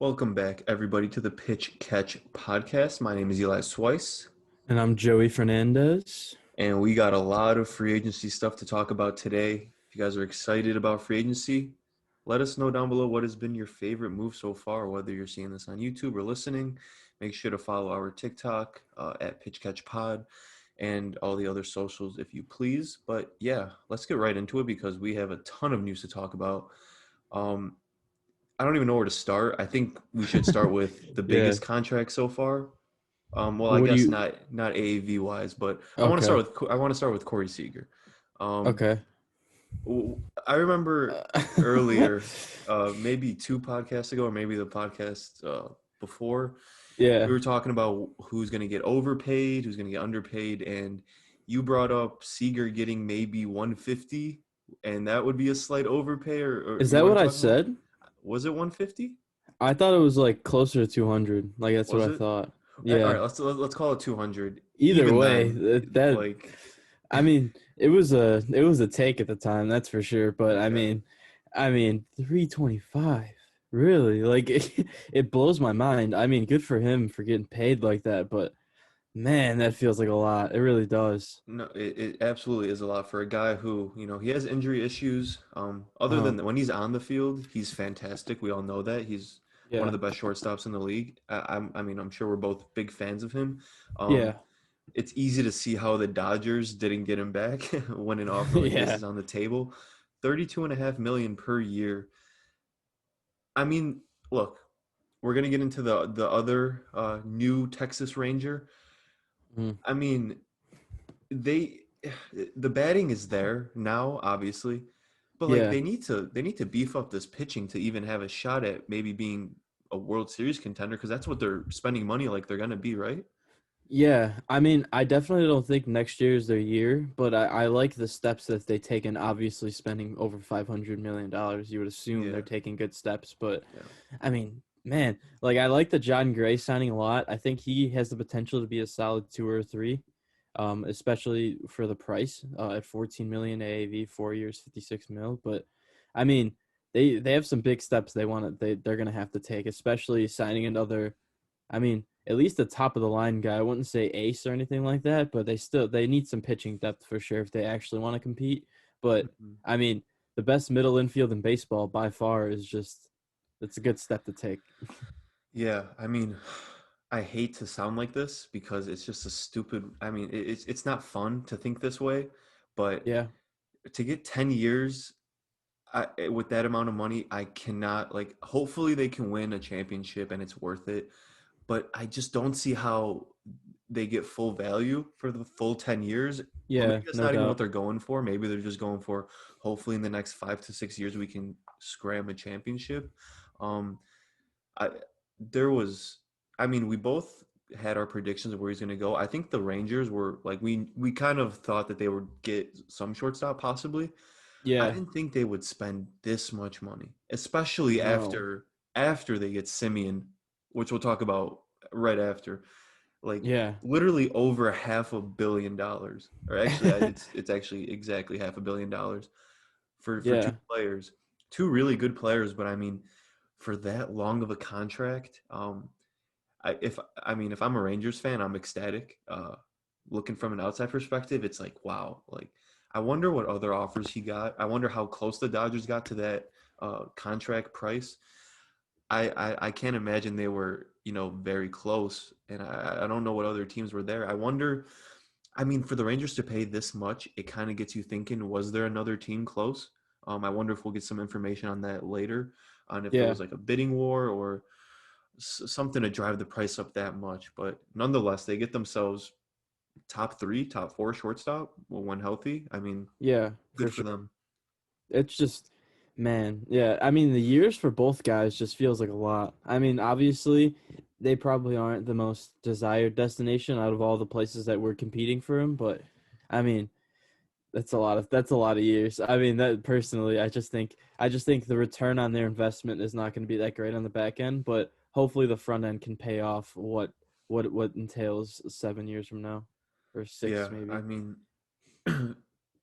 Welcome back, everybody, to the Pitch Catch podcast. My name is Eli Swice, And I'm Joey Fernandez. and we got a lot of free agency stuff to talk about today. If you guys are excited about free agency, let us know down below what has been your favorite move so far, whether you're seeing this on YouTube or listening. Make sure to follow our TikTok at Pitch Catch Pod and all the other socials if you please. But yeah, let's get right into it because we have a ton of news to talk about. Um, I don't even know where to start. I think we should start with the Yeah. biggest contract so far. Well, I What do guess you? not AAV wise, but Okay. I want to start with Corey Seager. Um, Okay. I remember Uh, earlier, maybe two podcasts ago, or maybe the podcast before, we yeah. were talking about who's going to get overpaid, who's going to get underpaid, and you brought up Seager getting maybe 150, and that would be a slight overpay. Or Is you that want what to I talk about? said? Was it 150? I thought it was like closer to 200. Like that's what Was I it? thought. All Yeah. right, let's call it 200. Either Even way, then, that like, I mean, it was a take at the time, that's for sure. But yeah, I mean, 325. Really? Like it blows my mind. I mean, good for him for getting paid like that, but man, that feels like a lot. It really does. no, it absolutely is a lot for a guy who, he has injury issues. Other Uh-huh. than when he's on the field, he's fantastic. We all know that he's one of Yeah. the best shortstops in the league. I mean, I'm sure we're both big fans of him. Um, Yeah. it's easy to see how the Dodgers didn't get him back when an offer like this Yeah. is on the table. 32.5 million per year. I mean, look, we're gonna get into the other new Texas Ranger. Mm. I mean, they the batting is there now, obviously, but like Yeah. they need to beef up this pitching to even have a shot at maybe being a World Series contender because that's what they're spending money like they're gonna be, right? Yeah. I mean, I definitely don't think next year is their year, but I like the steps that they take and obviously spending over $500 million. You would assume they're Yeah, taking good steps, but yeah, I mean, man, like I like the John Gray signing a lot. I think he has the potential to be a solid two or three, especially for the price at 14 million AAV, 4 years, 56 mil. But I mean, they have some big steps they're gonna have to take, especially signing another. I mean, at least the top of the line guy. I wouldn't say ace or anything like that, but they need some pitching depth for sure if they actually want to compete. But mhm. I mean, the best middle infield in baseball by far is just it's a good step to take. Yeah. I mean, I hate to sound like this because it's just a stupid. I mean, it's not fun to think this way, but Yeah. to get 10 years with that amount of money, I cannot like. Hopefully, they can win a championship and it's worth it. But I just don't see how they get full value for the full 10 years. Or maybe Yeah, that's no not even what doubt. they're going for. Maybe they're just going for hopefully in the next 5 to 6 years we can scram a championship. Um, I there was I mean, we both had our predictions of where he's going to go. I think the Rangers were like we kind of thought that they would get some shortstop possibly. I Yeah. didn't think they would spend this much money, especially No. after they get Simeon, which we'll talk about right after. Like Yeah. literally over $500 million, or actually, it's actually exactly $500 million for two Yeah. players, two really good players. But I mean, for that long of a contract, I mean, if I'm a Rangers fan, I'm ecstatic. Looking from an outside perspective, it's like wow. Like I wonder what other offers he got. I wonder how close the Dodgers got to that contract price. I can't imagine they were very close, and I don't know what other teams were there. I wonder. I mean, for the Rangers to pay this much, it kind of gets you thinking: was there another team close? I wonder if we'll get some information on that later, on if there Yeah. was like a bidding war or something to drive the price up that much. But nonetheless, they get themselves top three, top four shortstop when healthy. I mean, Yeah, good for for sure. them. It's just man, yeah. I mean, the years for both guys just feels like a lot. I mean, obviously, they probably aren't the most desired destination out of all the places that we're competing for him, but I mean, that's a lot of years. I mean, that personally, I just think the return on their investment is not going to be that great on the back end, but hopefully the front end can pay off what entails 7 years from now, or six Yeah, I maybe. mean,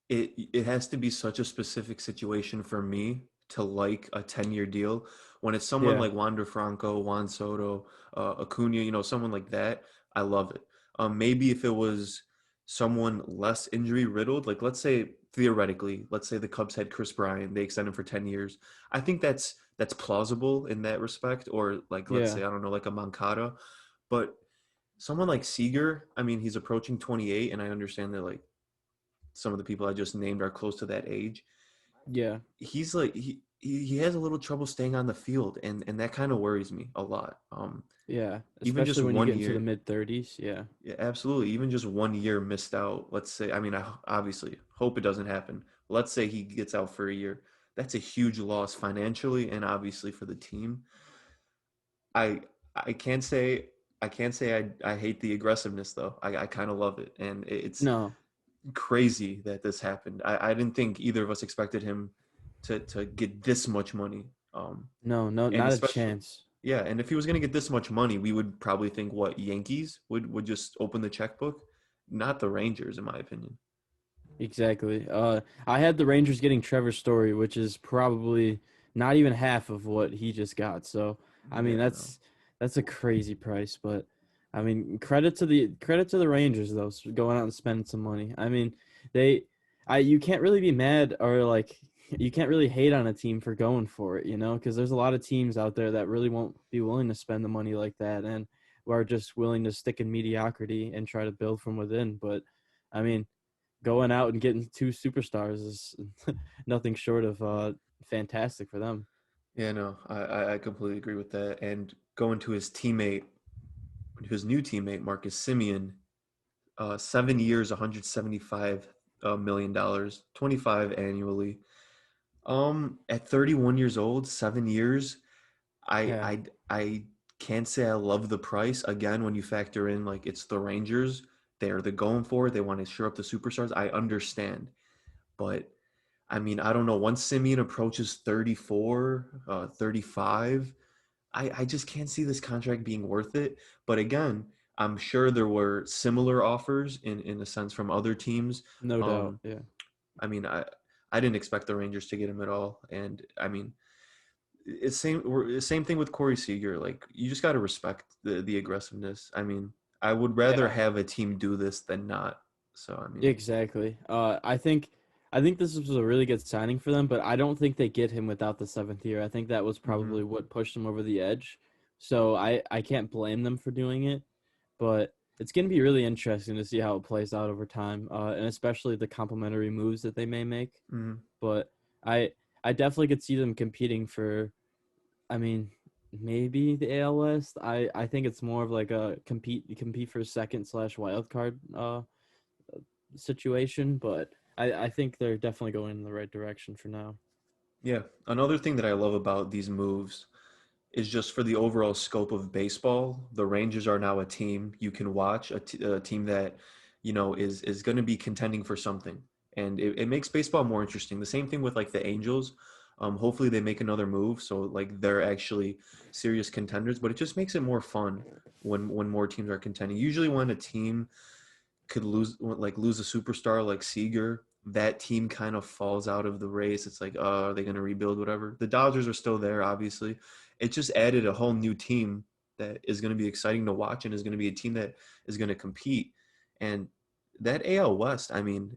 it has to be such a specific situation for me to like a 10-year deal When it's someone Yeah. like Wander Franco, Juan Soto, Acuna, someone like that, I love it. Maybe if it was someone less injury riddled, like let's say theoretically, let's say the Cubs had Chris Bryant, they extend him for 10 years. I think that's plausible in that respect. Or like let's Yeah. say, I don't know, like a Moncada. But someone like Seager, I mean, he's approaching 28, and I understand that like some of the people I just named are close to that age. Yeah. He's like he has a little trouble staying on the field, and that kind of worries me a lot. Yeah. Even Especially just when you one get into the year, mid-30s. Yeah. yeah, absolutely. Even just one year missed out. Let's say, I mean, I obviously hope it doesn't happen. Let's say he gets out for a year. That's a huge loss financially and obviously for the team. I I can't say I hate the aggressiveness though. I kind of love it, and it's No. crazy that this happened. I didn't think either of us expected him to get this much money. No, no, And not a especially, chance. yeah, and if he was going to get this much money, we would probably think what Yankees would just open the checkbook, not the Rangers, in my opinion. Exactly. I had the Rangers getting Trevor Story, which is probably not even half of what he just got. So, I mean, Yeah, no. that's a crazy price, but I mean, credit to the Rangers though, going out and spending some money. I mean, they you can't really be mad or like you can't really hate on a team for going for it, because there's a lot of teams out there that really won't be willing to spend the money like that and are just willing to stick in mediocrity and try to build from within. But I mean, going out and getting two superstars is nothing short of fantastic for them. Yeah, no, I completely agree with that. And going to his new teammate, Marcus Simeon, 7 years, $175 million, 25 annually. At 31 years old, 7 years, I Yeah. I I can't say I love the price. Again, when you factor in like it's the Rangers, they're going for it. They want to shore up the superstars. I understand, but I mean, I don't know. Once Simeon approaches 34, 35, I just can't see this contract being worth it. But again, I'm sure there were similar offers in a sense from other teams. No doubt. Um, Yeah. I mean, I didn't expect the Rangers to get him at all, and I mean, it's same thing with Corey Seager. Like you just got to respect the aggressiveness. I mean, I would rather Yeah. have a team do this than not. So I mean, Exactly. I think this was a really good signing for them, but I don't think they get him without the seventh year. I think that was mhm. probably what pushed them over the edge. So I can't blame them for doing it, but it's going to be really interesting to see how it plays out over time, and especially the complementary moves that they may make. Mhm. But I I definitely could see them competing for. I mean, maybe the AL West. I think it's more of like a compete for second slash wild card situation, but I think they're definitely going in the right direction for now. Yeah. Another thing that I love about these moves is just for the overall scope of baseball. The Rangers are now a team you can watch, a team that is going to be contending for something, and it makes baseball more interesting. The same thing with like the Angels. Hopefully they make another move, so like they're actually serious contenders. But it just makes it more fun when more teams are contending. Usually, when a team could lose a superstar like Seager, that team kind of falls out of the race. It's like, are they going to rebuild? Whatever. The Dodgers are still there, obviously. It just added a whole new team that is going to be exciting to watch and is going to be a team that is going to compete. And that AL West, I mean,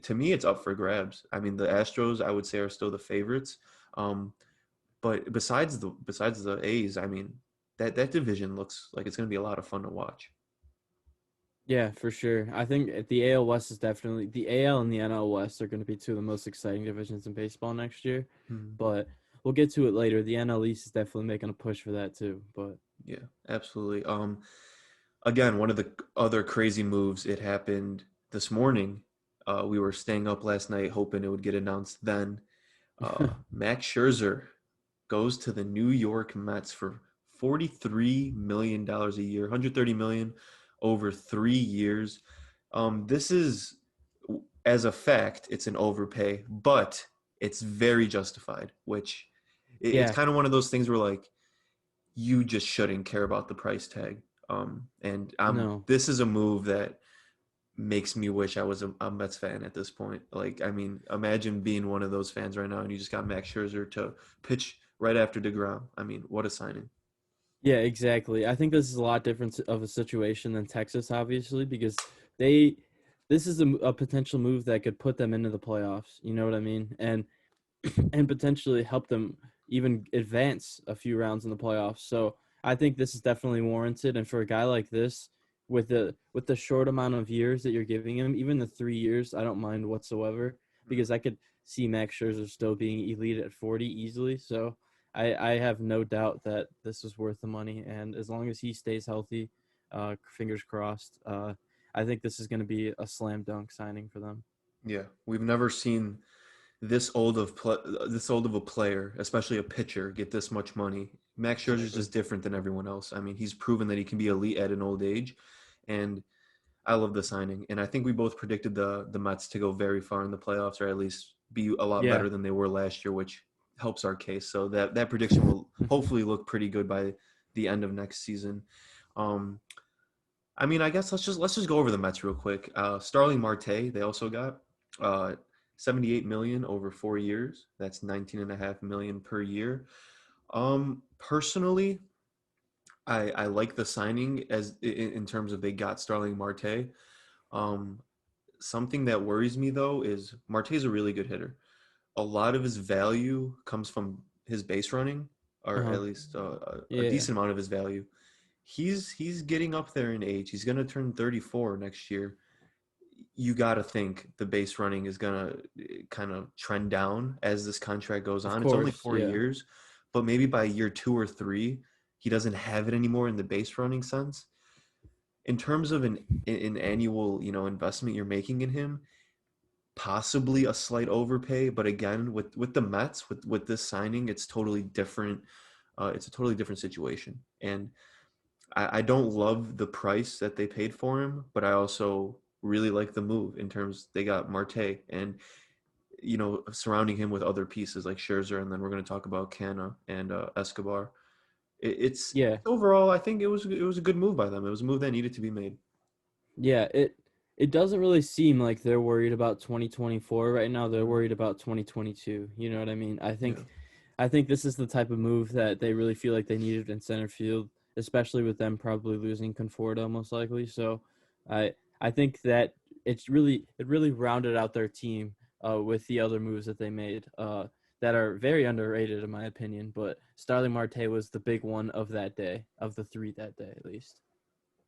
to me, it's up for grabs. I mean, the Astros, I would say, are still the favorites. Um, but besides the A's, I mean, that division looks like it's going to be a lot of fun to watch. Yeah, for sure. I think the AL West is definitely the AL and the NL West are going to be two of the most exciting divisions in baseball next year. Hmm. But we'll get to it later. The NL East is definitely making a push for that too. But Yeah, absolutely. Again, one of the other crazy moves, it happened this morning. We were staying up last night hoping it would get announced then. Max Scherzer goes to the New York Mets for $43 million a year, 130 million over 3 years. This is, as a fact, it's an overpay, but it's very justified, which it's yeah, kind of one of those things where like you just shouldn't care about the price tag. And no. this is a move that makes me wish I was a Mets fan at this point. Like, I mean, imagine being one of those fans right now and you just got Max Scherzer to pitch right after DeGrom. I mean, what a signing. Yeah, exactly. I think this is a lot different of a situation than Texas, obviously, because they this is a potential move that could put them into the playoffs. You know what I mean? And potentially help them even advance a few rounds in the playoffs. So I think this is definitely warranted. And for a guy like this, with the short amount of years that you're giving him, even the 3 years, I don't mind whatsoever because I could see Max Scherzer still being elite at 40 easily. So I have no doubt that this is worth the money. And as long as he stays healthy, fingers crossed, I think this is going to be a slam dunk signing for them. Yeah, we've never seen this old of a player, especially a pitcher, get this much money. Max Scherzer is Exactly. just different than everyone else. I mean, he's proven that he can be elite at an old age, and I love the signing. And I think we both predicted the Mets to go very far in the playoffs, or at least be a lot Yeah. better than they were last year, which helps our case. So that prediction will hopefully look pretty good by the end of next season. Um, I mean, I guess let's just go over the Mets real quick. Starling Marte, they also got uh, 78 million over 4 years. That's 19.5 million per year. Personally, I like the signing as in terms of they got Starling Marte. Um, Something that worries me though is Marte's a really good hitter. A lot of his value comes from his base running, or Uh-huh. at least a Yeah. decent amount of his value. He's getting up there in age. He's going to turn 34 next year. You got to think the base running is going to kind of trend down as this contract goes Of on. It's only course. four Yeah. years, but maybe by year 2 or 3, he doesn't have it anymore in the base running sense. In terms of an annual, investment you're making in him, possibly a slight overpay, but again, with the Mets, with this signing, it's totally different. It's a totally different situation, and I don't love the price that they paid for him, but I also really like the move in terms they got Marte and surrounding him with other pieces like Scherzer, and then we're going to talk about Canna and Escobar. It's Yeah. overall, I think it was a good move by them. It was a move that needed to be made. Yeah. It doesn't really seem like they're worried about 2024 right now. They're Mhm. worried about 2022. You know what I mean? Yeah, I think this is the type of move that they really feel like they needed in center field, especially with them probably losing Conforto most likely. So I I think that it really rounded out their team with the other moves that they made that are very underrated in my opinion. But Starling Marte was the big one of that day, of the three that day at least.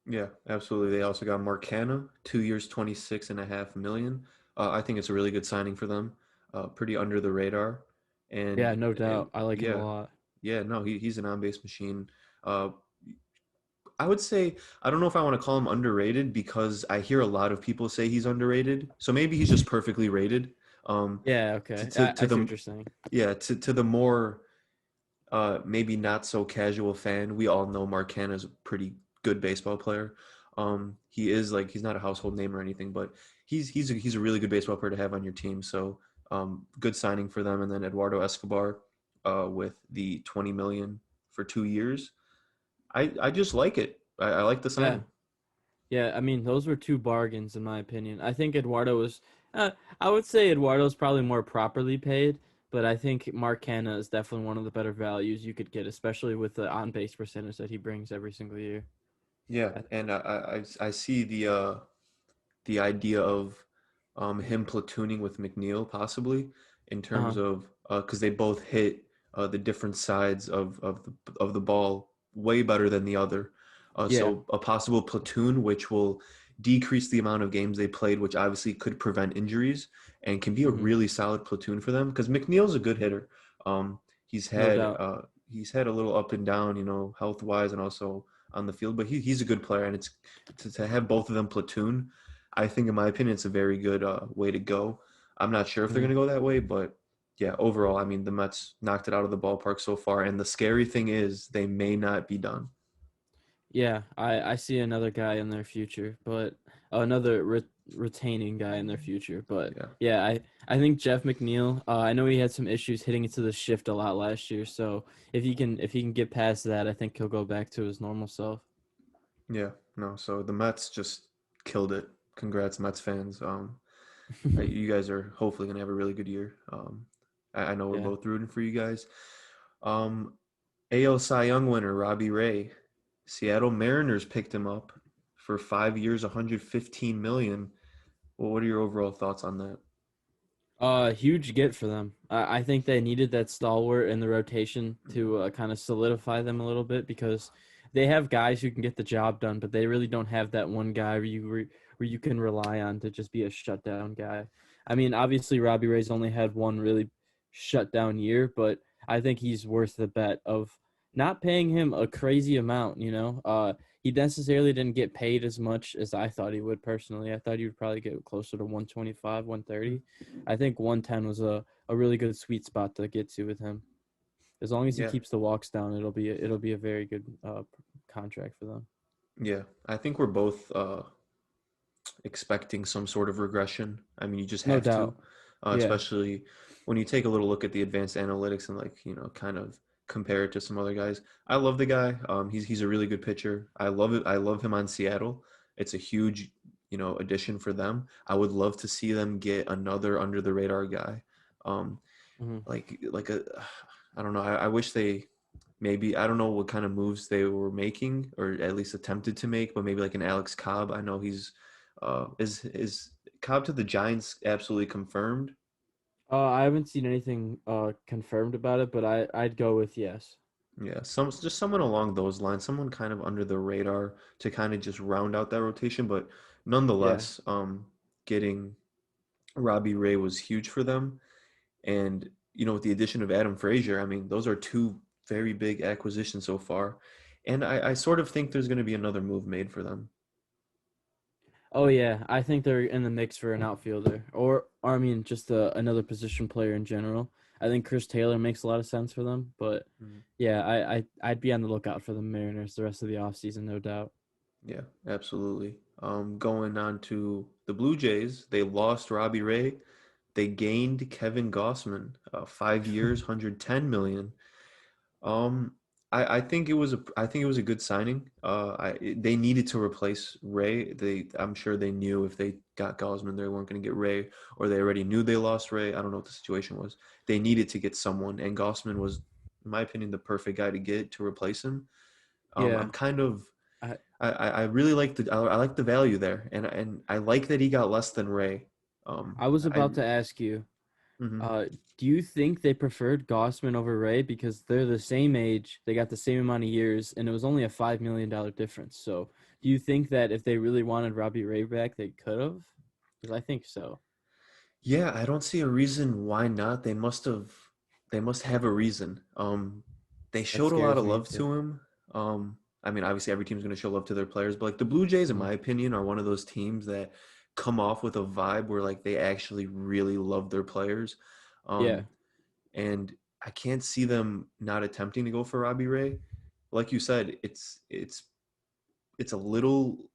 yeah, absolutely. They also got Mark Canna, 2 years, 26.5 million. I think it's a really good signing for them. Pretty under the radar, Yeah, and no and doubt. I like him a yeah, lot. yeah, no, he's an on base machine. Uh, I would say I don't know if I want to call him underrated because I hear a lot of people say he's underrated. So maybe he's just perfectly rated. Um, Yeah, to okay. to to I see the what you're saying. yeah to the more maybe not so casual fan, we all know Mark Canna's a pretty good baseball player. He is like he's not a household name or anything, but he's a really good baseball player to have on your team. So good signing for them. And then Eduardo Escobar with the 20 million for 2 years. I just like it. I like the Yeah. signing. Yeah, I mean, those were two bargains in my opinion. I think Eduardo was, I would say Eduardo's probably more properly paid, but I think Mark Canna is definitely one of the better values you could get, especially with the on base percentage that he brings every single year. Yeah, I, and I see the idea of him platooning with McNeil possibly in uh-huh. terms of because they both hit the different sides of the ball way better than the other. Yeah. So a possible platoon which will decrease the amount of games they played, which obviously could prevent injuries and can be a Hmm. really solid platoon for them because McNeil's a good hitter. Um, he's No had doubt. uh, he's had a little up and down, health wise and also on the field, but he's a good player, and it's to have both of them platoon. I think, in my opinion, it's a very good way to go. I'm not sure if they're going Mhm. to go that way, but yeah, overall, I mean, the Mets knocked it out of the ballpark so far, and the scary thing is they may not be done. Yeah, I see another guy in their future, but another retaining guy in their future. But Yeah, yeah, I think Jeff McNeil. I know he had some issues hitting into the shift a lot last year. So if he can get past that, I think he'll go back to his normal self. yeah, no. So the Mets just killed it. Congrats, Mets fans. You guys are hopefully going to have a really good year. I know we're Yeah. both rooting for you guys. Um, AL Cy Young winner Robbie Ray. Seattle Mariners picked him up for 5 years, 115 million. Well, what are your overall thoughts on that? Huge get for them. I think they needed that stalwart in the rotation to kind of solidify them a little bit because they have guys who can get the job done, but they really don't have that one guy where you can rely on to just be a shutdown guy. I mean, obviously Robbie Ray's only had one really shutdown year, but I think he's worth the bet of not paying him a crazy amount. He necessarily didn't get paid as much as I thought he would personally. I thought he would probably get closer to 125, 130. I think 110 was a really good sweet spot to get to with him. As long as he Yeah, keeps the walks down, it'll be a very good contract for them. yeah. I think we're both expecting some sort of regression. I mean, you just No have to, doubt. Yeah. especially when you take a little look at the advanced analytics and like kind of compare it to some other guys. I love the guy. He's a really good pitcher. I love it. I love him on Seattle. It's a huge addition for them. I would love to see them get another under the radar guy. Um, Hmm. like a I don't know. I wish they maybe I don't know what kind of moves they were making or at least attempted to make, but maybe like an Alex Cobb. I know he's is Cobb to the Giants absolutely confirmed? I haven't seen anything confirmed about it, but I'd go with yes. Yeah, just someone along those lines, someone kind of under the radar to kind of just round out that rotation, but Yeah. nonetheless, getting Robbie Ray was huge for them. And, with the addition of Adam Frazier, I mean, those are two very big acquisitions so far. And I sort of think there's going to be another move made for them. Oh yeah, I think they're in the mix for an outfielder, or I mean, just another position player in general. I think Chris Taylor makes a lot of sense for them, but Mhm. yeah, I'd be on the lookout for the Mariners the rest of the offseason, no doubt. Yeah, absolutely. Going on to the Blue Jays, they lost Robbie Ray. They gained Kevin Gossman, 5 years, 110 million. Um, I think it was a good signing. They needed to replace Ray. I'm sure they knew if they got Gosman, they weren't going to get Ray, or they already knew they lost Ray. I don't know what the situation was. They needed to get someone, and Gosman was, in my opinion, the perfect guy to get to replace him. Yeah, I'm kind of I I really like I like the value there, and I like that he got less than Ray. I was I about to ask you, mhm. uh, do you think they preferred Gossman over Ray because they're the same age, they got the same amount of years, and it was only a $5 million difference? So, do you think that if they really wanted Robbie Ray back, they could have? Because I think so. Yeah, I don't see a reason why not. They must have a reason. They That showed a lot scares of me love too. to him. I mean, obviously every team's going to show love to their players, but like the Blue Jays, in Mhm. my opinion, are one of those teams that come off with a vibe where like they actually really love their players. Yeah. Um, and I can't see them not attempting to go for Robbie Ray. Like you said, it's a little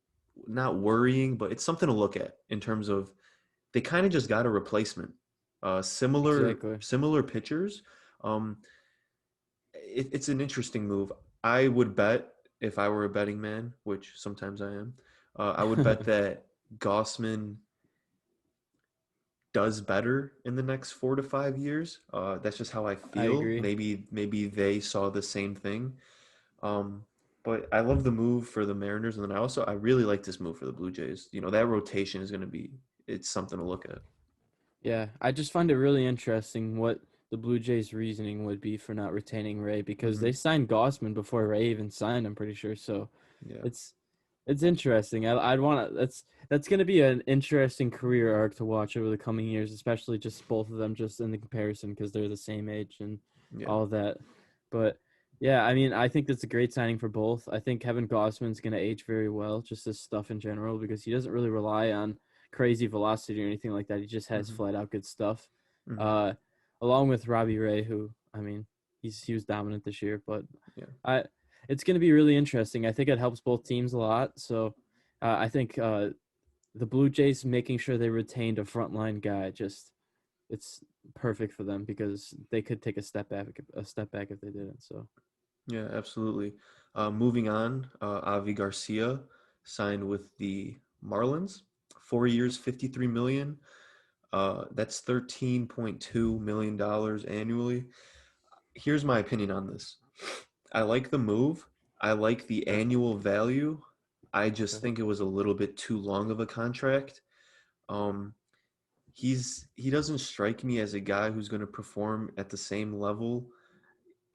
not worrying, but it's something to look at in terms of they kind of just got a replacement. Exactly. Similar pitchers. Um, it's an interesting move. I would bet if I were a betting man, which sometimes I am, I would bet that Gossman does better in the next 4 to 5 years. That's just how I I feel. agree. Maybe they saw the same thing. Um, but I love the move for the Mariners, and then I really like this move for the Blue Jays. That rotation is going to be it's something to look at. Yeah, I just find it really interesting what the Blue Jays' reasoning would be for not retaining Ray because Hmm. they signed Gossman before Ray even signed. I'm pretty sure. So Yeah. it's it's interesting. I'd want to. That's going to be an interesting career arc to watch over the coming years, especially just both of them, just in the comparison because they're the same age and Yeah. all of that. But yeah, I mean, I think that's a great signing for both. I think Kevin Gossman's going to age very well, just this stuff in general, because he doesn't really rely on crazy velocity or anything like that. He just has Hmm. flat out good stuff. Hmm. Uh, Along with Robbie Ray, who I mean, he was dominant this year, but Yeah. I it's going to be really interesting. I think it helps both teams a lot. So I think the Blue Jays making sure they retained a frontline guy just it's perfect for them because they could take a step back if they didn't. So Yeah. Absolutely. Moving on, Avi Garcia signed with the Marlins, 4 years, 53 million. That's $13.2 million annually. here's my opinion on this. I like the move. I like the Okay. annual value. I just Okay. think it was a little bit too long of a contract. Um, he doesn't strike me as a guy who's going to perform at the same level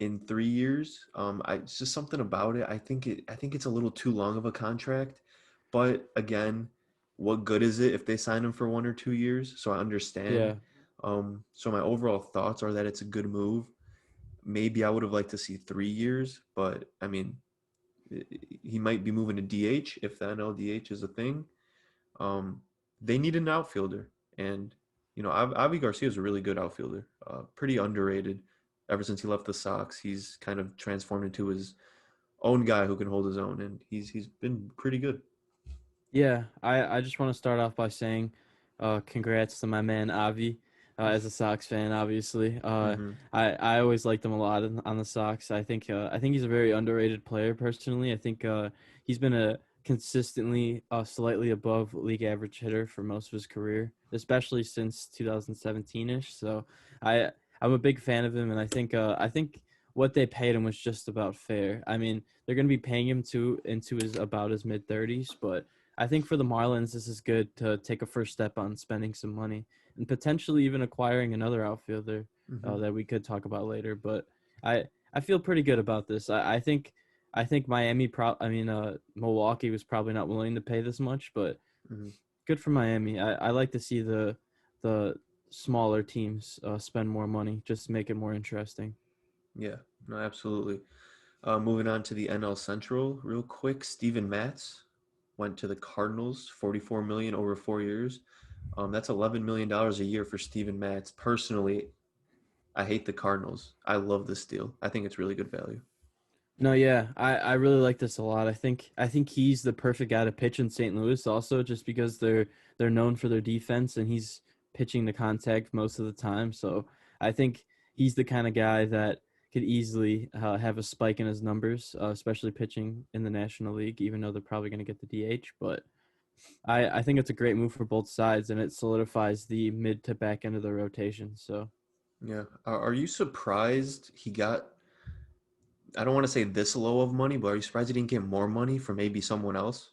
in 3 years. It's just something about it. I think it's a little too long of a contract. But again, what good is it if they sign him for 1 or 2 years? So I understand. Yeah. So my overall thoughts are that it's a good move. Maybe I would have liked to see 3 years, but I mean, he might be moving to DH if the NLDH is a thing. Um, they need an outfielder, and Avi Garcia is a really good outfielder. Pretty underrated. Ever since he left the Sox, he's kind of transformed into his own guy who can hold his own, and he's been pretty good. Yeah, I just want to start off by saying, congrats to my man Avi, as a Sox fan, obviously. Hmm. I always liked him a lot on the Sox. I think he's a very underrated player personally. I think he's been a consistently slightly above league average hitter for most of his career, especially since 2017ish. So I I'm a big fan of him, and I think what they paid him was just about fair. I mean, they're going to be paying him into his about his mid 30s, but I think for the Marlins, this is good to take a first step on spending some money and potentially even acquiring another outfielder Hmm. that we could talk about later. But I I feel pretty good about this. I think Milwaukee was probably not willing to pay this much, but Hmm. good for Miami. I like to see the smaller teams spend more money just to make it more interesting. Yeah, no, absolutely. Moving on to the NL Central, real quick. Steven Matz went to the Cardinals, 44 million over 4 years. That's $11 million a year for Steven Matz. Personally, I hate the Cardinals. I love this deal. I think it's really good value. No, yeah, I really like this a lot. I think he's the perfect guy to pitch in St. Louis also just because they're known for their defense and he's pitching the contact most of the time. So I think he's the kind of guy that could easily have a spike in his numbers, especially pitching in the National League, even though they're probably going to get the DH. But I think it's a great move for both sides and it solidifies the mid to back end of the rotation. So Yeah. Are you surprised he got, I don't want to say this low of money, but are you surprised he didn't get more money for maybe someone else?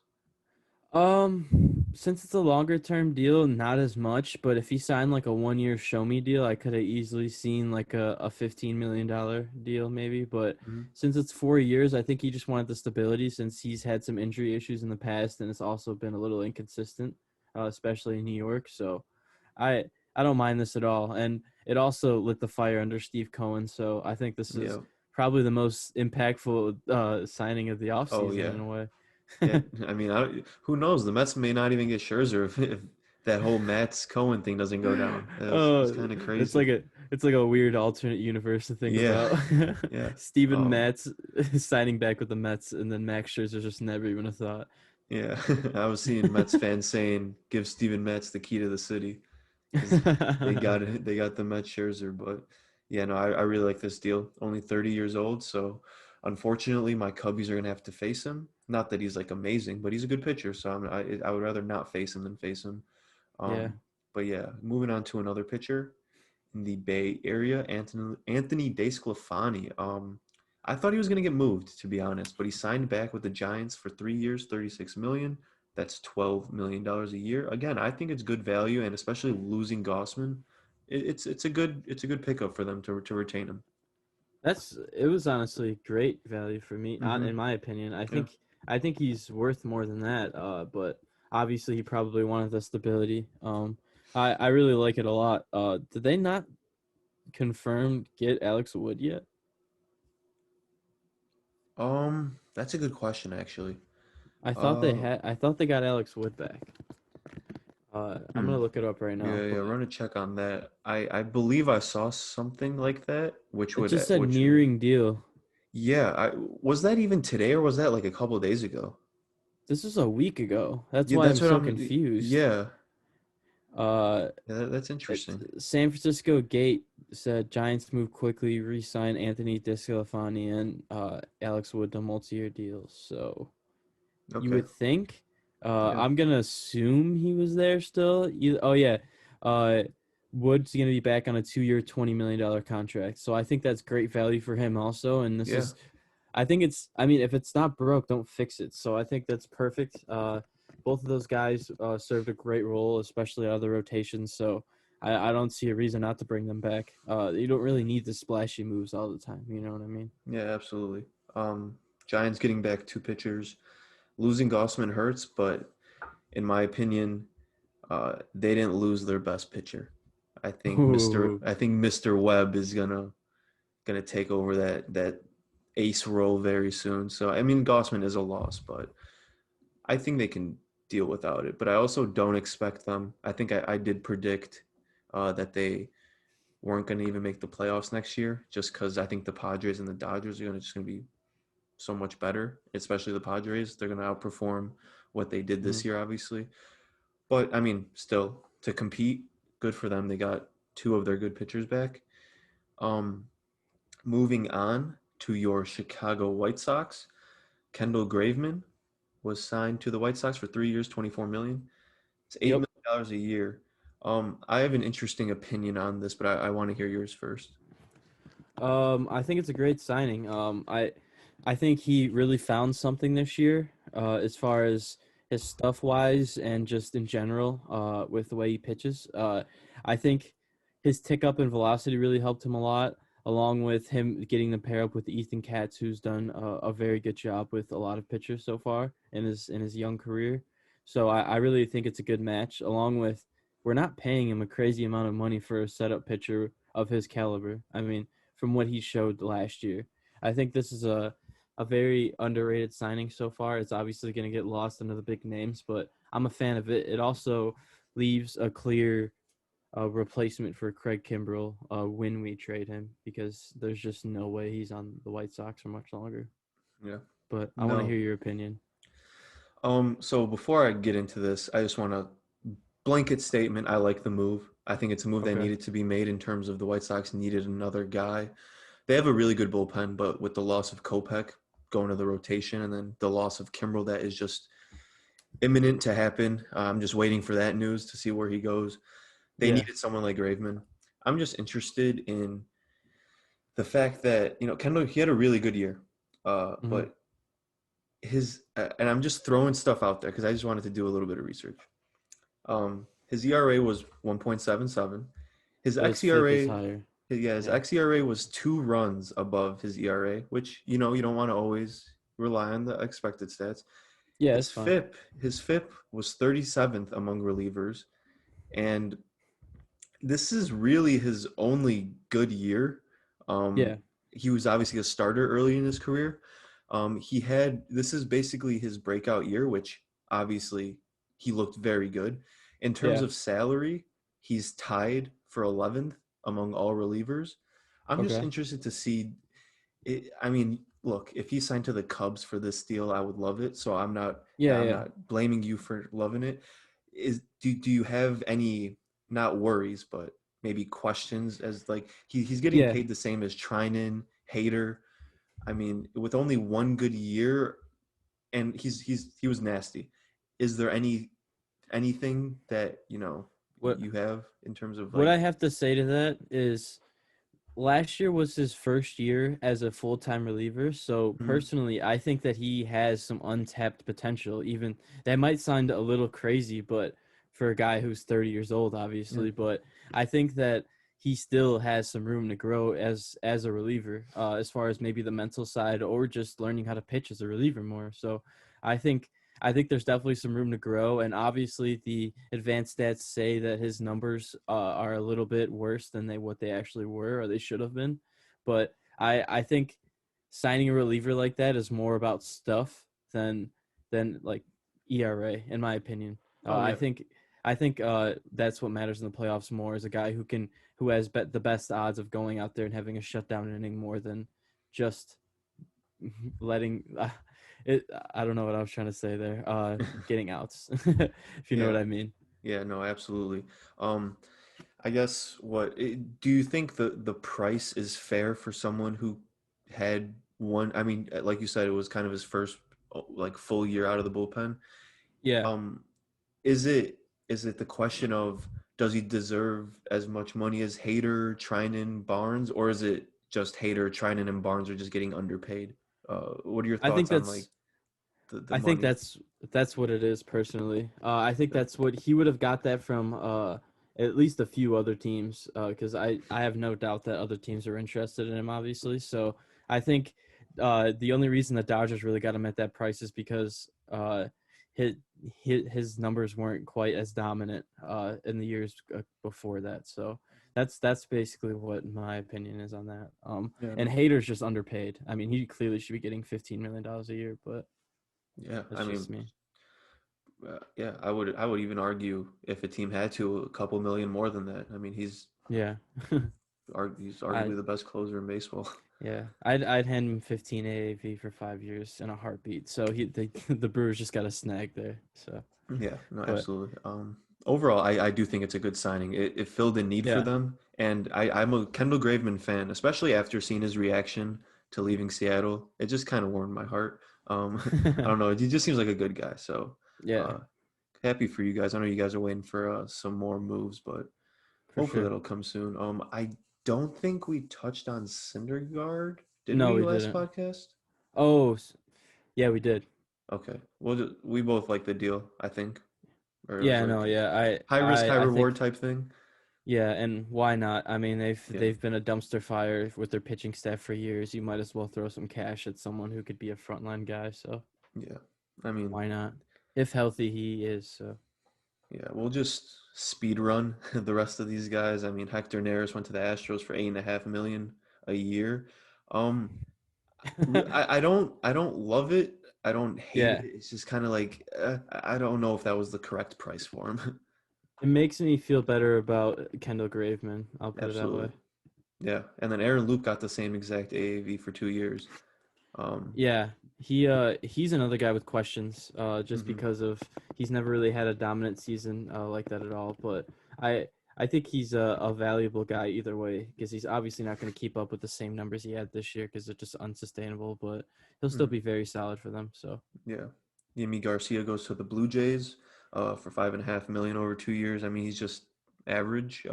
Since it's a longer term deal, not as much, but if he signed like a 1 year show me deal, I could have easily seen like a $15 million deal maybe. But Hmm. since it's 4 years, I think he just wanted the stability since he's had some injury issues in the past and it's also been a little inconsistent, especially in New York. So I I don't mind this at all. And it also lit the fire under Steve Cohen. So I think this is Yeah. probably the most impactful signing of the Oh, offseason yeah. in a way. Yeah. I mean, who knows? The Mets may not even get Scherzer if that whole Mets Cohen thing doesn't go down. It's Oh, kind of crazy. it's like a weird alternate universe to think Yeah. about. Yeah. Steven Um, Matz signing back with the Mets, and then Max Scherzer just never even a thought. yeah. I was seeing Mets fans saying, give Steven Matz the key to the city because they got it. They got the Mets Scherzer. But yeah, no, I really like this deal. Only 30 years old. So unfortunately, my Cubbies are going to have to face him. Not that he's like amazing, but he's a good pitcher. So I would rather not face him than face him. Yeah, But yeah, moving on to another pitcher in the Bay Area, Anthony DeSclafani. I thought he was going to get moved, to be honest, but he signed back with the Giants for 3 years, 36 million. That's $12 million a year. Again, I think it's good value, and especially losing Gossman, it's a good pickup for them to retain him. it was honestly great value for me, Hmm. in my opinion. Yeah. I think he's worth more than that. But obviously he probably wanted the stability. I really like it a lot. Did they not confirm get Alex Wood yet? That's a good question, actually. I Uh, had. I thought they got Alex Wood back. I'm hmm. gonna look it up right Yeah, now, yeah, but run a check on that. I believe I saw something like that, it just said nearing deal. yeah, was that even today or was that like a couple of days ago? This was a week ago. That's Yeah, why I'm that's what so I'm. confused. Yeah, Uh, yeah, that's interesting. San Francisco Gate said Giants move quickly, re-sign Anthony DeSclafani and Alex Wood to multi-year deals. So you Okay, would think. yeah. I'm gonna assume he was there still. Oh yeah. Uh, Wood's going to be back on a 2-year, $20 million contract. So I think that's great value for him also. And this Yeah. is, I think it's, I mean, if it's not broke, don't fix it. So I think that's perfect. Both of those guys served a great role, especially out of the rotation. So I don't see a reason not to bring them back. You don't really need the splashy moves all the time. You know what I mean? Yeah, absolutely. Um, Giants getting back two pitchers. Losing Gossman hurts, but in my opinion, they didn't lose their best pitcher. Ooh. I think Mr. Webb is gonna take over that ace role very soon. So I mean, Gossman is a loss, but I think they can deal without it. But I also don't expect them. I think I did predict that they weren't going to even make the playoffs next year, just because I think the Padres and the Dodgers are going to be so much better, especially the Padres. They're going to outperform what they did Mhm. this year, obviously. But I mean, still to compete, good for them. They got two of their good pitchers back. Um, Moving on to your Chicago White Sox, Kendall Graveman was signed to the White Sox for 3 years, 24 million. It's eight Yep. million dollars a year. I have an interesting opinion on this, but I want to hear yours first. I think it's a great signing. I think he really found something this year, as far as his stuff wise and just in general, with the way he pitches. I think his tick up in velocity really helped him a lot, along with him getting the pair up with Ethan Katz, who's done a very good job with a lot of pitchers so far in his young career. So I really think it's a good match. Along with, we're not paying him a crazy amount of money for a setup pitcher of his caliber. I mean, from what he showed last year. I think this is a very underrated signing so far. It's obviously going to get lost under the big names, but I'm a fan of it. It also leaves a clear replacement for Craig Kimbrell when we trade him, because there's just no way he's on the White Sox for much longer. Yeah. But I want to No. hear your opinion. So before I get into this, I just want to blanket statement. I like the move. I think it's a move that Okay. needed to be made in terms of the White Sox needed another guy. They have a really good bullpen, but with the loss of Kopech going to the rotation and then the loss of Kimbrel, that is just imminent to happen. I'm just waiting for that news to see where he goes. They Yeah. needed someone like Graveman. I'm just interested in the fact that Kendall, he had a really good year, Hmm. but his and I'm just throwing stuff out there because I just wanted to do a little bit of research. His ERA was 1.77. His But his FIP is xERA, higher. yeah, his Yeah. xERA was 2 runs above his ERA, which you don't want to always rely on the expected stats. Yeah, His it's fine. FIP, his FIP was 37th among relievers, and this is really his only good year. Um, Yeah. he was obviously a starter early in his career. He had this is basically his breakout year, which obviously he looked very good. In terms Yeah. of salary, he's tied for 11th among all relievers. I'm just Okay. interested to see. I mean, look, if he signed to the Cubs for this deal, I would love it. So Yeah. I'm Yeah. not blaming you for loving it. Do you have any, not worries, but maybe questions, as like he's getting Yeah. paid the same as Trinan, Hader. I mean, with only one good year, and he was nasty. Is there anything that What you have in terms of what I like? have to say to that is, last year was his first year as a full-time reliever, so Mhm. personally I think that he has some untapped potential. Even that might sound a little crazy, but for a guy who's 30 years old, Yeah, obviously, but I think that he still has some room to grow as a reliever, as far as maybe the mental side or just learning how to pitch as a reliever more. So I think there's definitely some room to grow, and obviously the advanced stats say that his numbers are a little bit worse than what they actually were or they should have been. But I think signing a reliever like that is more about stuff than like ERA, in my opinion. oh yeah, I think that's what matters in the playoffs more, is a guy who has the best odds of going out there and having a shutdown inning more than just letting it. I don't know what I was trying to say there. Getting outs, if you know what yeah, I mean. yeah. No, absolutely. Um, I guess do you think the price is fair for someone who had one? I mean, like you said, it was kind of his first like full year out of the bullpen. Yeah. Um, is it the question of does he deserve as much money as Hader, Trinan, Barnes, or is it just Hader, Trinan, and Barnes are just getting underpaid? What are your I think thoughts on like that's the I think money? that's what it is personally. I think that's what he would have got that from at least a few other teams because I have no doubt that other teams are interested in him obviously. So I think the only reason the Dodgers really got him at that price is because his his numbers weren't quite as dominant in the years before that. So that's basically what my opinion is on that. Yeah, And no. Hader's just underpaid. I mean, he clearly should be getting $15 million a year, but Yeah, that's I just mean, me. yeah, I would even argue if a team had to a couple million more than that. I mean, Yeah. he's I arguably the best closer in baseball. yeah. I'd hand him 15 AAV for 5 years in a heartbeat. So the Brewers just got a snag there. So, Yeah, no, but absolutely. Overall, I do think it's a good signing. It filled a need for yeah. them, and I'm a Kendall Graveman fan, especially after seeing his reaction to leaving Seattle. It just kind of warmed my heart. I don't know. He just seems like a good guy. So, Yeah, uh, happy for you guys. I know you guys are waiting for some more moves, but for hopefully sure. that'll come soon. I don't think we touched on Syndergaard, did No, we we last didn't. podcast? Oh, yeah, we did. Okay. Well, we both like the deal, I think. Or it was Yeah, no, like yeah. high risk, high I reward think type thing. yeah, and why not? I mean, Yeah. they've been a dumpster fire with their pitching staff for years. You might as well throw some cash at someone who could be a frontline guy. So Yeah. I mean, why not? If healthy, he is. So yeah, we'll just speed run the rest of these guys. I mean, Hector Neris went to the Astros for 8.5 million a year. Um, I don't love it. I don't hate it. yeah, It's just kind of like I don't know if that was the correct price for him. it makes me feel better about Kendall Graveman. I'll put it that Absolutely. way. Yeah. And then Aaron Luke got the same exact AAV for 2 years. Um, Yeah, he's another guy with questions. Just mhm. because of he's never really had a dominant season like that at all. But I I think he's a valuable guy either way because he's obviously not going to keep up with the same numbers he had this year because they're just unsustainable. But he'll still Mhm. be very solid for them. So Yeah. Yimi Garcia goes to the Blue Jays for 5.5 million over 2 years. I mean, he's just average.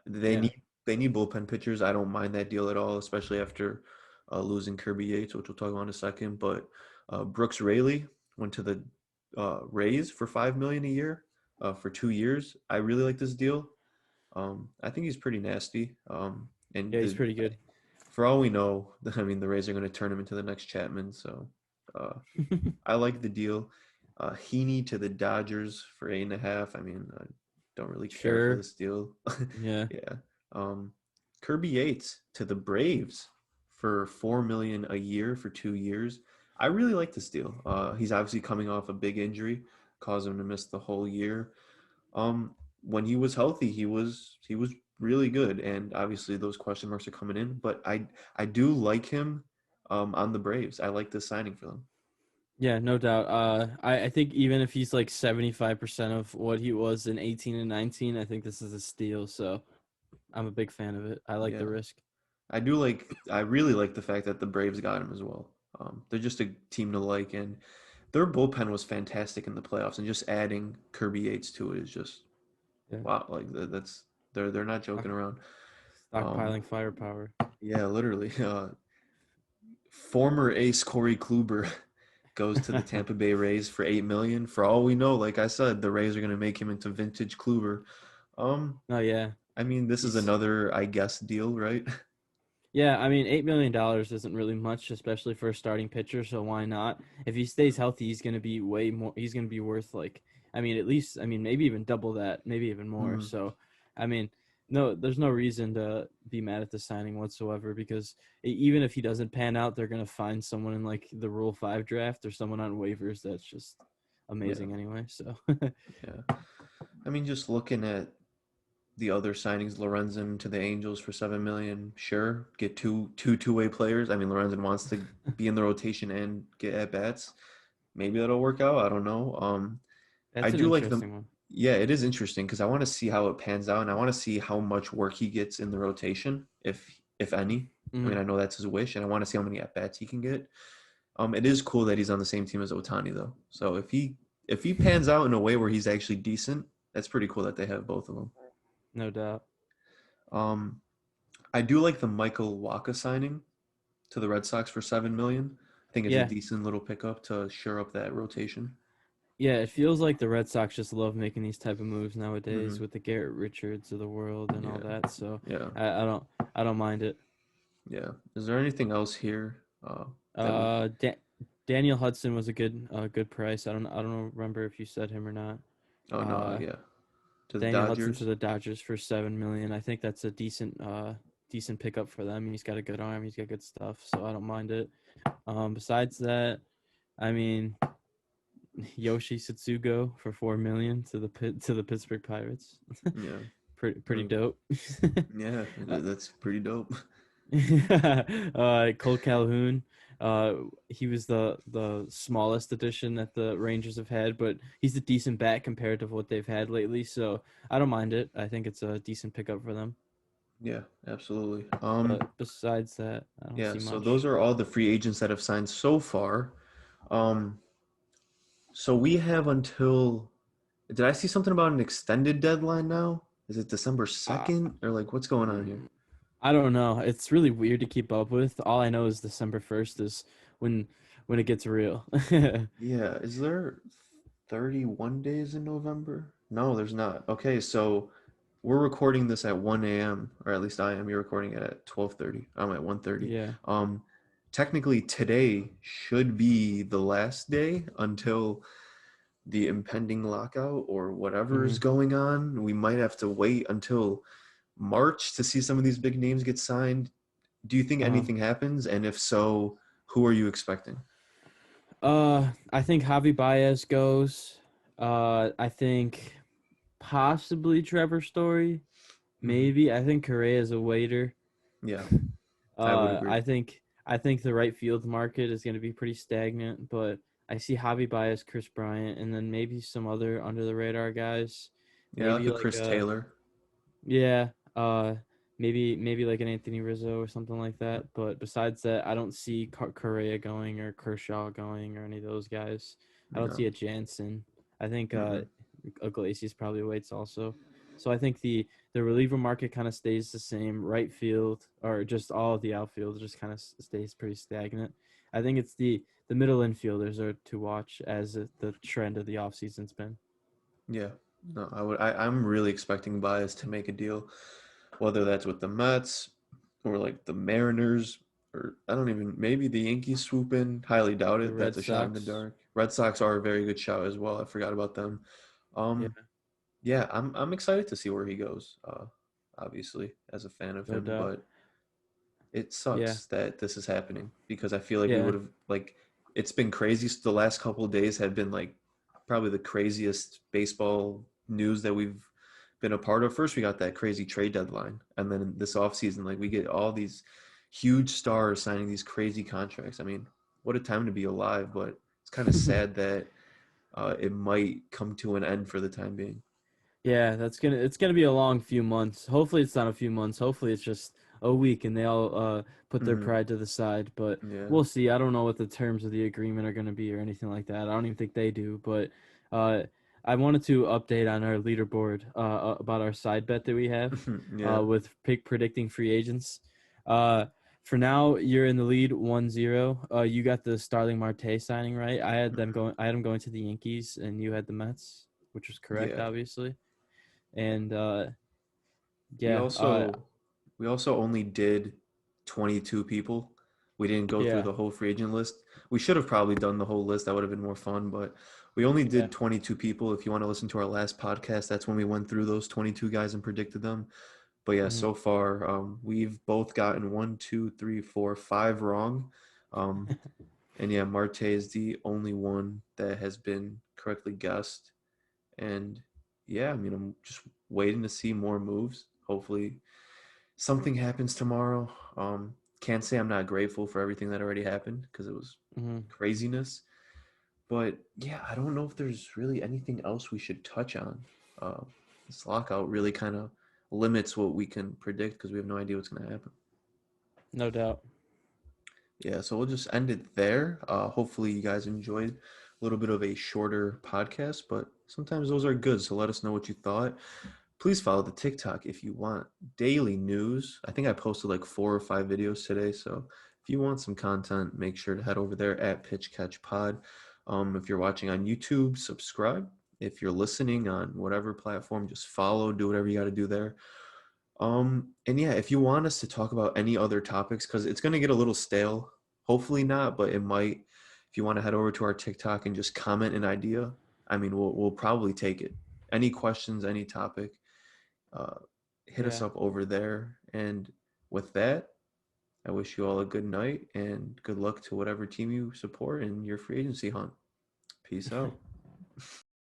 They yeah, need bullpen pitchers. I don't mind that deal at all, especially after losing Kirby Yates, which we'll talk about in a second. But Brooks Raley went to the Rays for 5 million a year for 2 years. I really like this deal. I think he's pretty nasty. And yeah, he's pretty good. for all we know, I mean, the Rays are going to turn him into the next Chapman. So uh, I like the deal. Heaney to the Dodgers for 8.5. I mean, I don't really care for Sure. this deal. Yeah. Yeah. Um, Kirby Yates to the Braves for 4 million a year for 2 years. I really like this deal. He's obviously coming off a big injury, caused him to miss the whole year. When he was healthy, he was really good, and obviously those question marks are coming in. But I do like him on the Braves. I like this signing for them. Yeah, no doubt. I think even if he's like 75% of what he was in 18 and 19, I think this is a steal. So I'm a big fan of it. I like the Yeah. risk. I really like the fact that the Braves got him as well. They're just a team to like, and their bullpen was fantastic in the playoffs. And just adding Kirby Yates to it is just Yeah. wow. Like that's they're not Stock, joking around. Um, stockpiling firepower. yeah, literally. Former ace Corey Kluber goes to the Tampa Bay Rays for 8 million. For all we know, like I said, the Rays are going to make him into vintage Kluber. Um, Oh yeah. I mean, this is He's another, I guess, deal, right? yeah, I mean $8 million isn't really much, especially for a starting pitcher, so why not? If he stays healthy, he's gonna be way more he's gonna be worth like I mean at least I mean maybe even double that, maybe even more. Mhm. So I mean no there's no reason to be mad at the signing whatsoever because even if he doesn't pan out, they're gonna find someone in like the Rule 5 draft or someone on waivers that's just Yeah, amazing anyway. So yeah. I mean, just looking at the other signings, Lorenzen to the Angels for 7 million. Sure, get two-way players. I mean, Lorenzen wants to be in the rotation and get at bats. Maybe that'll work out. I don't know. I that's an do like them. interesting one. Yeah, it is interesting because I want to see how it pans out, and I want to see how much work he gets in the rotation, if any. I mean, Hmm. I know that's his wish, and I want to see how many at bats he can get. It is cool that he's on the same team as Otani though. So if he pans out in a way where he's actually decent, That's pretty cool that they have both of them. No doubt. Um, I do like the Michael Wacha signing to the Red Sox for 7 million. I think it's a Yeah. decent little pickup to shore up that rotation. Yeah, it feels like the Red Sox just love making these type of moves nowadays Hmm. with the Garrett Richards of the world and all Yeah, that. So yeah, I don't mind it. yeah. Is there anything else here that we? Uh, da- Daniel Hudson was a good price. I don't remember if you said him or not. Oh no, Uh, yeah, to the Daniel Hudson to Dodgers. the Dodgers for 7 million. I think that's a decent pickup for them. He's got a good arm. He's got good stuff, so I don't mind it. Besides that, I mean, Yoshi Satsugo for 4 million to the Pittsburgh Pirates. Yeah, Pretty uh, dope. yeah, uh, that's pretty dope. Cole Calhoun. He was the smallest addition that the Rangers have had, but he's a decent bat compared to what they've had lately. So I don't mind it. I think it's a decent pickup for them. Yeah, absolutely. But besides that, I don't Yeah. see So much. those are all the free agents that have signed so far. Um, so we have until. Did I see something about an extended deadline now? Is it December Uh, 2nd or like what's going on here? I don't know. It's really weird to keep up with. All I know is December 1st is when when it gets real. Yeah, is there 31 days in November? No, there's not. Okay, so we're recording this at 1 a.m. or at least I am. You're recording it at 12:30. I'm at 1:30. Yeah. Um, technically today should be the last day until the impending lockout or whatever is Hmm. going on. We might have to wait until March to see some of these big names get signed. Do you think Uh-huh. anything happens? And if so, who are you expecting? I think Javi Baez goes. I think possibly Trevor Story. Hmm. Maybe. I think Correa is a waiter. Yeah, I would agree. I think the right field market is going to be pretty stagnant, but I see Javi Baez, Chris Bryant, and then maybe some other under the radar guys. Yeah, like Maybe a like Chris Taylor. yeah, maybe like an Anthony Rizzo or something like that. But besides that, I don't see Correa going or Kershaw going or any of those guys. I don't No. see a Jansen. I think Mm-mm. Iglesias probably waits also. So I think the reliever market kind of stays the same. Right field or just all of the outfield just kind of stays pretty stagnant. I think it's the middle infielders are to watch as the trend of the offseason's been. Yeah. No, I'm really expecting Baez to make a deal, whether that's with the Mets or like the Mariners or I don't even maybe the Yankees swoop in. Highly doubt The it. That's Red a shot in the Sox, dark. Red Sox are a very good shout as well. I forgot about them. yeah, Um, yeah, I'm excited to see where he goes. Obviously, as a fan of no him, doubt. but it Yeah, sucks that this is happening because I feel like we yeah. would have like it's been crazy. The last couple of days have been like probably the craziest baseball news that we've been a part of. First, we got that crazy trade deadline, and then this offseason, like we get all these huge stars signing these crazy contracts. I mean, what a time to be alive! But it's kind of sad that it might come to an end for the time being. Yeah, it's gonna be a long few months. Hopefully it's not a few months. Hopefully it's just a week and they all put their Hmm. pride to the side. But Yeah. we'll see. I don't know what the terms of the agreement are gonna be or anything like that. I don't even think they do. But uh I wanted to update on our leaderboard about our side bet that we have Yeah. with pick predicting free agents. Uh for now you're in the lead 1-0. You got the Starling Marte signing right. I had them going to the Yankees and you had the Mets, which was correct Yeah. obviously. And We yeah, also we also only did 22 people. We didn't go through yeah, the whole free agent list. We should have probably done the whole list. That would have been more fun, but we only yeah. did 22 people. If you want to listen to our last podcast, that's when we went through those 22 guys and predicted them. But yeah, Hmm. so far we've both gotten one, two, three, four, five wrong. Um, and yeah, Marte is the only one that has been correctly guessed. And yeah, I mean, I'm just waiting to see more moves. Hopefully, something happens tomorrow. Can't say I'm not grateful for everything that already happened because it was Hmm. craziness. But yeah, I don't know if there's really anything else we should touch on. Uh, this lockout really kind of limits what we can predict because we have no idea what's going to happen. No doubt. Yeah, so we'll just end it there. Hopefully, you guys enjoyed little bit of a shorter podcast, but sometimes those are good. So let us know what you thought. Please follow the TikTok if you want daily news. I think I posted like 4 or 5 videos today. So if you want some content, make sure to head over there at Pitch Catch Pod. If you're watching on YouTube, subscribe. If you're listening on whatever platform, just follow, do whatever you got to do there. And yeah, if you want us to talk about any other topics, because it's going to get a little stale, hopefully not, but it might. If you want to head over to our TikTok and just comment an idea, I mean, we'll probably take it. Any questions, any topic, uh, hit us Yeah. up over there. And with that, I wish you all a good night and good luck to whatever team you support in your free agency hunt. Peace out.